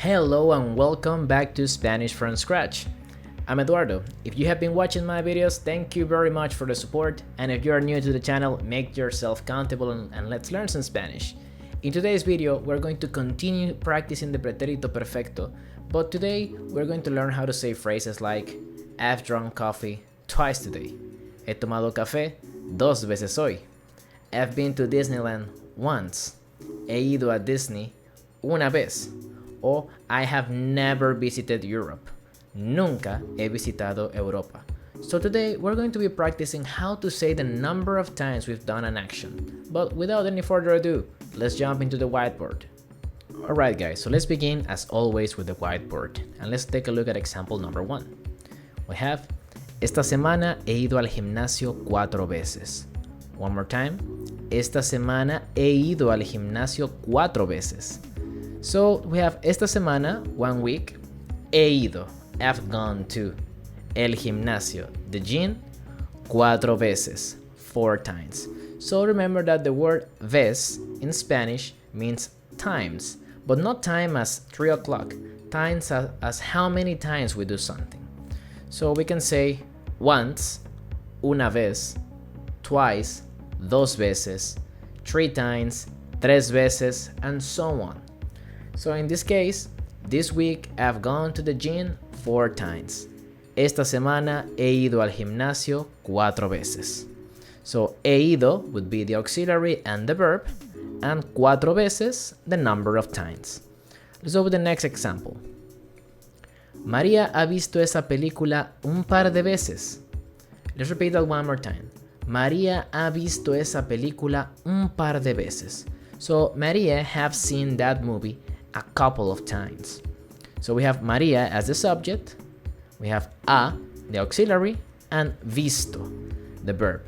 Hello and welcome back to Spanish from Scratch. I'm Eduardo. If you have been watching my videos, thank you very much for the support, and if you are new to the channel, make yourself countable and let's learn some Spanish. In today's video, we're going to continue practicing the Pretérito Perfecto, but today we're going to learn how to say phrases like I've drunk coffee twice today, he tomado café dos veces hoy, I've been to Disneyland once, he ido a Disney una vez, or I have never visited Europe. Nunca he visitado Europa. So today we're going to be practicing how to say the number of times we've done an action. But without any further ado, let's jump into the whiteboard. Alright guys, so let's begin as always with the whiteboard. And let's take a look at example number 1. We have, esta semana he ido al gimnasio 4 veces. One more time. Esta semana he ido al gimnasio 4 veces. So we have esta semana, 1 week, he ido, I've gone to, el gimnasio, the gym, 4 veces, 4 times. So remember that the word vez in Spanish means times, but not time as 3 o'clock, times as how many times we do something. So we can say once, una vez, twice, dos veces, 3 times, tres veces, and so on. So in this case, this week I've gone to the gym 4 times. Esta semana he ido al gimnasio 4 veces. So he ido would be the auxiliary and the verb, and 4 veces the number of times. Let's go with the next example. María ha visto esa película un par de veces. Let's repeat that one more time. María ha visto esa película un par de veces. So María have seen that movie a couple of times. So we have María as the subject, we have a, the auxiliary, and visto, the verb.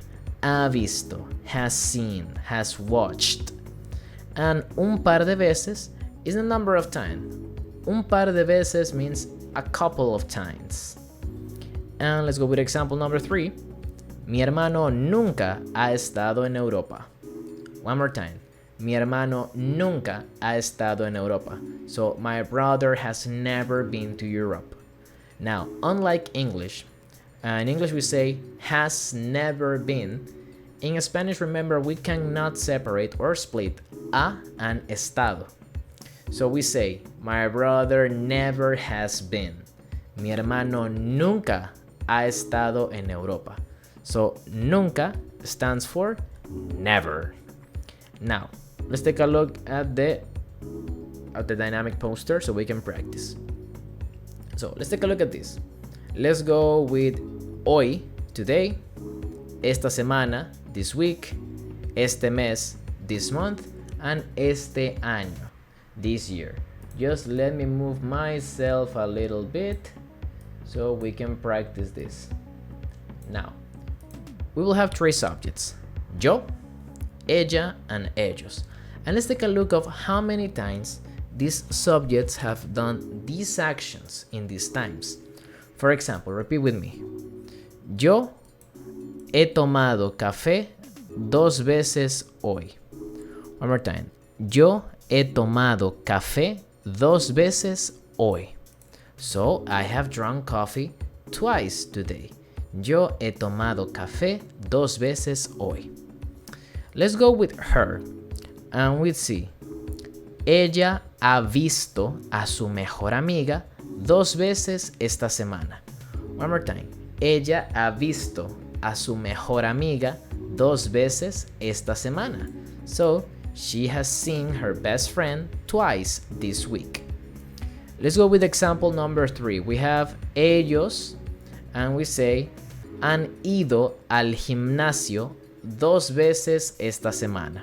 Ha visto, has seen, has watched. And un par de veces is the number of times. Un par de veces means a couple of times. And let's go with example number 3. Mi hermano nunca ha estado en Europa. One more time. Mi hermano nunca ha estado en Europa. So my brother has never been to Europe. Now, unlike English, in English we say has never been. In Spanish, remember, we cannot separate or split a and estado. So we say, my brother never has been. Mi hermano nunca ha estado en Europa. So nunca stands for never. Now, let's take a look at the dynamic poster so we can practice. So let's take a look at this. Let's go with hoy, today, esta semana, this week, este mes, this month, and este año, this year. Just let me move myself a little bit so we can practice this. Now, we will have 3 subjects, yo, ella, and ellos. And let's take a look of how many times these subjects have done these actions in these times. For example, repeat with me. Yo he tomado café 2 veces hoy. One more time. Yo he tomado café 2 veces hoy. So I have drunk coffee twice today. Yo he tomado café 2 veces hoy. Let's go with her. And we see, ella ha visto a su mejor amiga 2 veces esta semana. One more time. Ella ha visto a su mejor amiga 2 veces esta semana. So, she has seen her best friend twice this week. Let's go with example number 3. We have ellos, and we say, han ido al gimnasio 2 veces esta semana.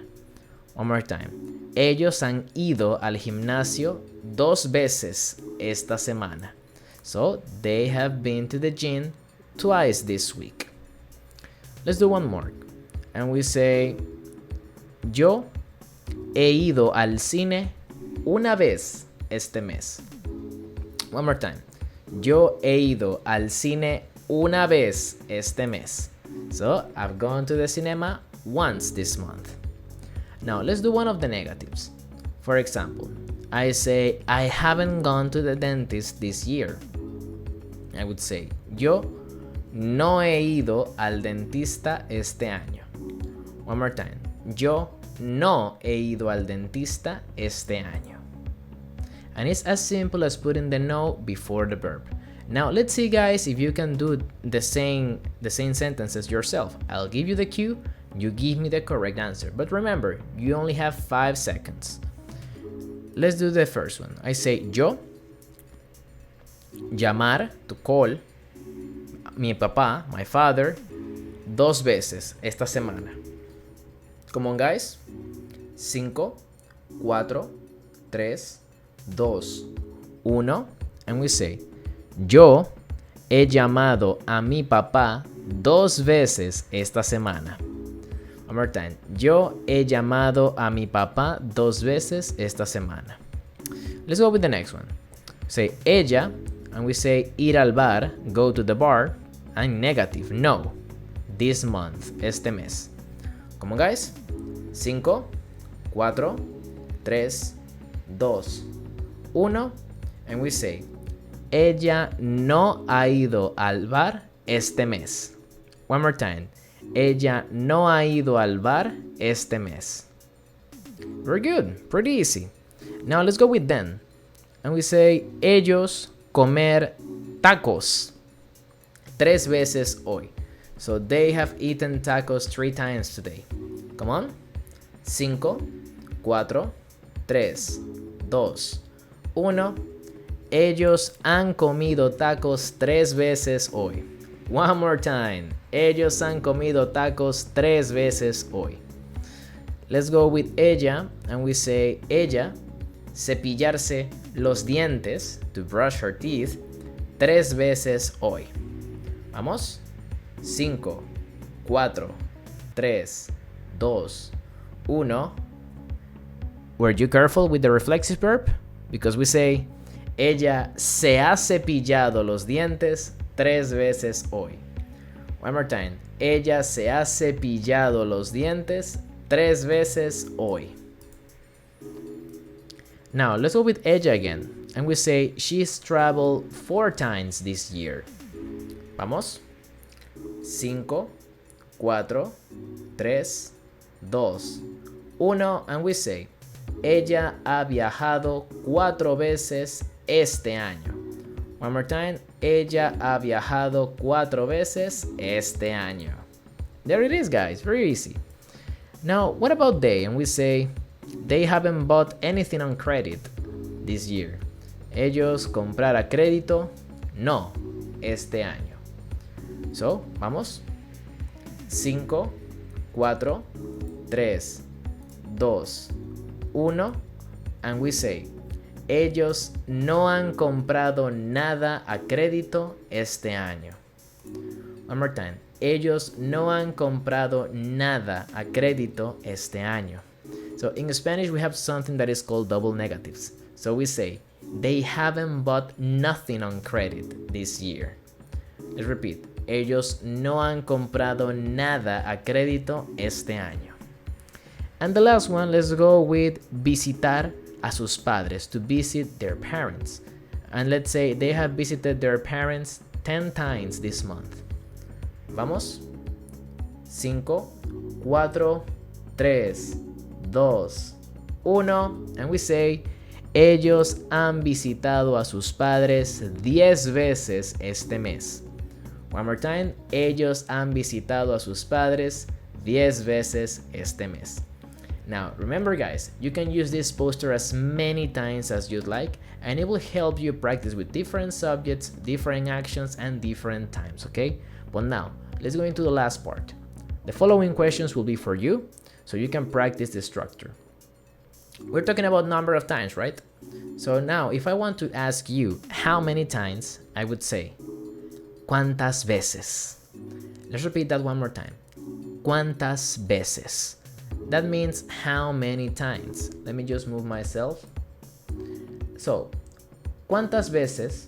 One more time. Ellos han ido al gimnasio 2 veces esta semana. So, they have been to the gym twice this week. Let's do one more. And we say, yo he ido al cine una vez este mes. One more time. Yo he ido al cine una vez este mes. So, I've gone to the cinema once this month. Now, let's do one of the negatives. For example, I say, I haven't gone to the dentist this year. I would say, yo no he ido al dentista este año. One more time. Yo no he ido al dentista este año. And it's as simple as putting the no before the verb. Now let's see, guys, if you can do the same sentences yourself. I'll give you the cue, you give me the correct answer. But remember, you only have 5 seconds. Let's do the first one. I say yo llamar, to call, mi papá, my father, 2 veces esta semana. Come on, guys. 5, 4, 3, 2, 1. And we say, yo he llamado a mi papá 2 veces esta semana. One more time. Yo he llamado a mi papá 2 veces esta semana. Let's go with the next one. Say ella, and we say ir al bar, go to the bar, and negative, no, this month, este mes. Come on, guys. 5, 4, 3, 2, 1, and we say ella no ha ido al bar este mes. One more time. Ella no ha ido al bar este mes. Very good. Pretty easy. Now let's go with then. And we say ellos comer tacos 3 veces hoy. So they have eaten tacos 3 times today. Come on. 5, 4, 3, 2, 1. Ellos han comido tacos 3 veces hoy. One more time. Ellos han comido tacos 3 veces hoy. Let's go with ella, and we say ella cepillarse los dientes, to brush her teeth, 3 veces hoy. Vamos. 5, 4, 3, 2, 1. Were you careful with the reflexive verb? Because we say ella se ha cepillado los dientes 3 veces hoy. One more time. Ella se ha cepillado los dientes 3 veces hoy. Now let's go with ella again. And we say she's traveled 4 times this year. Vamos. 5, 4, 3, 2, 1. And we say ella ha viajado 4 veces este año. One more time. Ella ha viajado 4 veces este año. There it is, guys. Very easy. Now, what about they? And we say they haven't bought anything on credit this year. Ellos comprar a crédito no este año. So, vamos. 5, 4, 3, 2, 1. And we say ellos no han comprado nada a crédito este año. One more time. Ellos no han comprado nada a crédito este año. So in Spanish we have something that is called double negatives. So we say they haven't bought nothing on credit this year. Let's repeat. Ellos no han comprado nada a crédito este año. And the last one, let's go with visitar a sus padres, to visit their parents. And let's say they have visited their parents 10 times this month. Vamos. 5, 4, 3, 2, 1. And we say ellos han visitado a sus padres 10 veces este mes. One more time. Ellos han visitado a sus padres 10 veces este mes. Now, remember, guys, you can use this poster as many times as you'd like, and it will help you practice with different subjects, different actions, and different times, okay? But now, let's go into the last part. The following questions will be for you, so you can practice the structure. We're talking about number of times, right? So now, if I want to ask you how many times, I would say, ¿cuántas veces? Let's repeat that one more time. ¿Cuántas veces? That means how many times. Let me just move myself. So, ¿cuántas veces?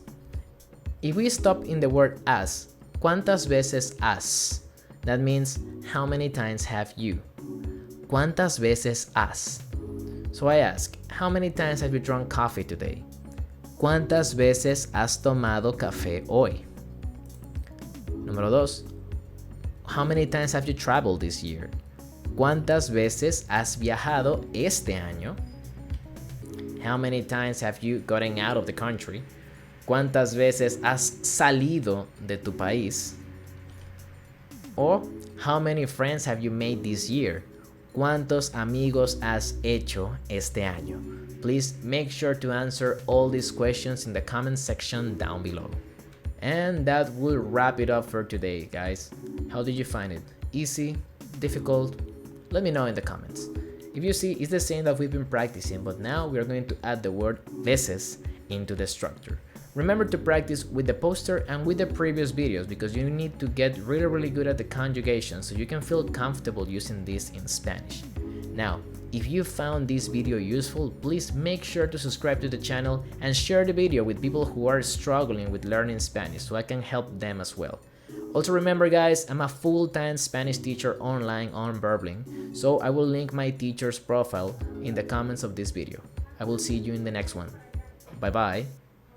If we stop in the word as, ¿cuántas veces has? That means how many times have you? ¿Cuántas veces has? So I ask, how many times have you drunk coffee today? ¿Cuántas veces has tomado café hoy? Número 2. How many times have you traveled this year? ¿Cuántas veces has viajado este año? How many times have you gotten out of the country? ¿Cuántas veces has salido de tu país? Or, how many friends have you made this year? ¿Cuántos amigos has hecho este año? Please make sure to answer all these questions in the comment section down below. And that will wrap it up for today, guys. How did you find it? Easy? Difficult? Let me know in the comments. If you see, it's the same that we've been practicing, but now we are going to add the word veces into the structure. Remember to practice with the poster and with the previous videos because you need to get really good at the conjugation so you can feel comfortable using this in Spanish. Now, if you found this video useful, please make sure to subscribe to the channel and share the video with people who are struggling with learning Spanish so I can help them as well. Also remember guys, I'm a full-time Spanish teacher online on Burbling, so I will link my teacher's profile in the comments of this video. I will see you in the next one. Bye bye.